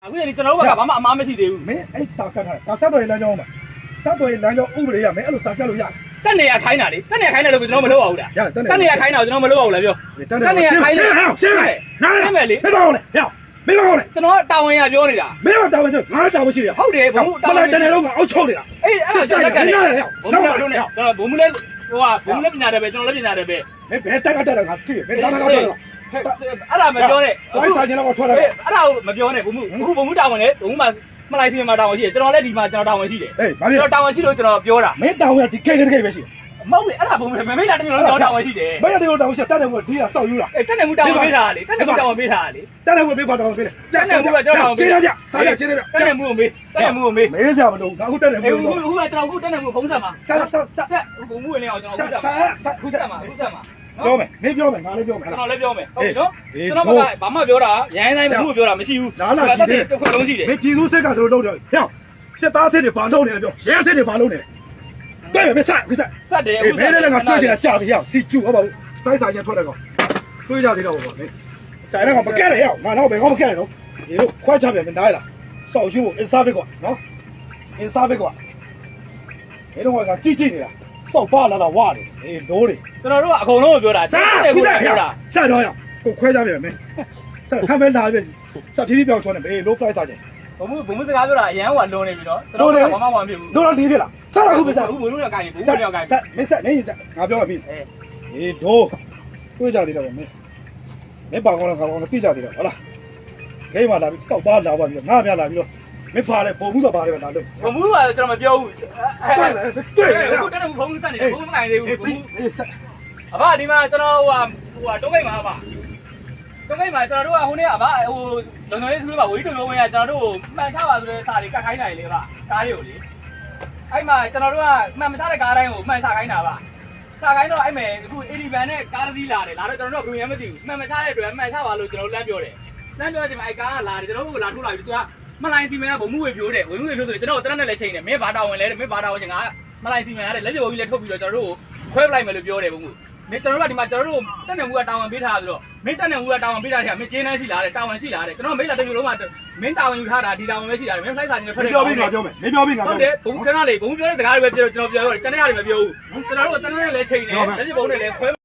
အခုဒီကျွန်တော်တို့ကဘာမှအမားမရှိသေးဘူးမင်းအဲ့စာကတ်ထားတာစက်တော်ရေးလမ်းကြောင်းမှာစက်တော်ရေးလမ်းကြောင်းဥပဒေရမင်းအဲ့လိုစာကတ်လို့ရတက်နေရခိုင်းတာလေတက်နေရခိုင်းတယ်လို့ကျွန်တော်မလုပ်အောင်လားတက်နေရခိုင်းတာကိုကျွန်တော်မလုပ်အောင်လားပြောတက်နေရခိုင်းတယ်ရှင်းမယ်နားလဲမယ်လေမင်းပါအောင်လေဟဲ့မင်းပါအောင်လေကျွန်တော်တာဝန်ရပြောနေတာမင်းကတာဝန်ဆိုငါတာဝန်ရှိတယ်ဟုတ်တယ်ဘုံတာဝန်တနေ့လုံးကအောက်ချုပ်နေတာအေးအဲ့ဒါကျွန်တော်ကလည်းဘုံမလို့နဲ့ကျွန်တော်ဘုံမလဲဟိုကဘုံမလဲပညာတယ်ပဲကျွန်တော်လည်းပညာတယ်ပဲမင်းဘယ်တက်ကတက်တယ်ငါကြည့်မင်းတော့တက်တယ်အဲ့ဒါမပြောနဲ့ဘိုင်းစာချင်းတော့ထွက်လာအဲ့ဒါကိုမပြောနဲ့ဘုံအခုဘုံတာဝန်လေဘုံမှာမလိုက်စီမှာတာဝန်ရှိတယ်ကျွန်တော်လည်းဒီမှာကျွန်တော်တာဝန်ရှိတယ်အေးဘာဖြစ်ကျွန်တော်တာဝန်ရှိလို့ကျွန်တော်ပြောတာမင်းတာဝန်ကဒီကိတ်ပဲရှိတယ်မဟုတ်လေအဲ့ဒါဘုံမမေးတာတမျိုးလုံးကျွန်တော်တာဝန်ရှိတယ်မင်းတို့တာဝန်ရှိတက်တယ်ကိုဒီကစောက်ယူတာအေးတက်တယ်မှုတာဝန်ပေးတာလေတက်တယ်မှုတာဝန်ပေးတာလေတက်တယ်ကိုပေးပါတာဝန်ပေးတယ်တက်တယ်မှုကကျွန်တော်တာဝန်ပေးတယ်ပြစားပြချင်းတယ်ပြတက်တယ်မှုကိုမေးတက်တယ်မှုကိုမေးမေးစရာမလိုငါအခုတက်တယ်မှုအခုကကျွန်တော်အခုတက်တယ်မှုဖုံးဆက်မှာဆက်ဘုံမှုဝင်နေအောင်ကျွန်တော်ခုဆက်မှာပြောမယ်မင်းပြောမယ်ငါလည်းပြောမယ်ကျွန်တော်လည်းပြောမယ်ဟုတ်ပြီနော်ကျွန်တော်ကဘာမှပြောတာရိုင်းတိုင်းဘုံပြောတာမရှိဘူးလာလာကြည့်တယ်တစ်ခွက်လုံးရှိတယ်မင်းပြည်သူစစ်ကတို့လုပ်တယ်ဟဲ့စစ်သားစစ်တွေဘာလုပ်နေလဲပြောရဲစစ်တွေဘာလုပ်နေလဲ对，没晒，没晒。晒的。没人那个追起来架子样，是猪好不好？白啥先出来个，追下去了我没。晒那个不干了要，马上别我不干了，一路快车别来了，少修一300块，喏，一300块。那种我讲最近的啦，扫把了挖的，哎多的。ကျွန်တော်တို့ကအကုန်လုံးကိုပြောတာ晒，不晒呀？晒着呀，给我快车别没。晒看没哪边，晒皮皮标穿的没，路快啥去？ဘုံစကားပြောတာအရန်ဟိုလုံးနေပြီနော်ကျွန်တော်ကဘာမှမဖြစ်ဘူးလုံးတော့လေးပြလားစားတာခုပဲစားဘူးဘုံလုံးရောက်ကိုင်းဘူးဘုံလုံးရောက်ကိုင်းမင်းဆက်မင်းဆက်ငါပြောမှာပြီအေးဒိုးတွေးကြသေးတယ်ဗျမင်းပါကောင်းလားကောင်းလားသိကြသေးတယ်ဟုတ်လားဂိမ်းမှာလာပြီးစောက်ပါလာပါပြီးငါပြလာပြီးတော့မင်းဖာလဲပုံမှုဆိုပါတယ်ဗျလာလို့ဘုံမှုကကျွန်တော်မပြောဘူးတွေ့အခုတက်တယ်ဘုံစက်နေဘုံမနိုင်သေးဘူးဘုံအဘဒီမှာကျွန်တော်ဟိုတုံးကိတ်မှာပါတော့ကိမှာကျွန်တော်တို့ကဟိုနေ့ကဗာဟိုလုံလုံလေးစကူးပါဝီတုံလုံးဝင်ကကျွန်တော်တို့ကိုမှန်ချပါဆိုတဲ့စာတွေကတ်ခိုင်းနိုင်လေဗာကားတွေကိုလေအဲ့မှာကျွန်တော်တို့ကမှန်မချတဲ့ကားတိုင်းကိုမှန်ချခိုင်းတာဗာချခိုင်းတော့အဲ့မဲ့အခု80နဲ့ကားတစ်စီးလာတယ်လာတော့ကျွန်တော်တို့ကဘယ်မှမသိဘူးမှန်မချတဲ့အတွက်မှန်ချပါလို့ကျွန်တော်လမ်းပြောတယ်လမ်းပြောတဲ့အချိန်မှာအဲ့ကားကလာတယ်ကျွန်တော်တို့ကလာထိုးလာပြီးသူကမလိုင်းစီမံကဘုံမှုဝေပြိုးတယ်ဝင်မှုဝေပြိုးဆိုကျွန်တော်တို့တရက်နဲ့လည်းချိန်တယ်မင်းဘာတာဝင်လဲတဲ့မင်းဘာတာဝင်ချင်ငါမလိုင်းစီမံရတယ်လက်ပြဘုံကြီးလည်းထုတ်ပြီးတော့ကျွန်တော်တို့ကိုခွဲပလိုက်မယ်လို့ပြောတယ်ဘုံမှုမင်းကျွန်တော်တို့ကဒီမှာကျွန်တော်တို့တက်နေမှုကတာဝန်ပေးထားဆိုတော့မင်းတက်နေမှုကတာဝန်ပေးထားတယ်မင်းကျင်းနှန်းရှိလာတယ်တာဝန်ရှိလာတယ်ကျွန်တော်မိတ်လာတစ်မျိုးလုံးမှာမင်းတာဝန်ယူထားတာဒီတာဝန်ပဲရှိလာတယ်မင်း flight စာချင်းတွေထွက်တယ်ပြောပြီးငါပြောမယ်မင်းပြောပြီးငါပြောဟုတ်တယ်ဘုံကနာလေဘုံပြောတဲ့စကားတွေပဲပြောကျွန်တော်ပြောရတယ်တနေ့ရတယ်မပြောဘူးကျွန်တော်တို့ကတနေ့နဲ့လည်းချိန်တယ်လက်ပြဘုံနဲ့လည်းခွဲ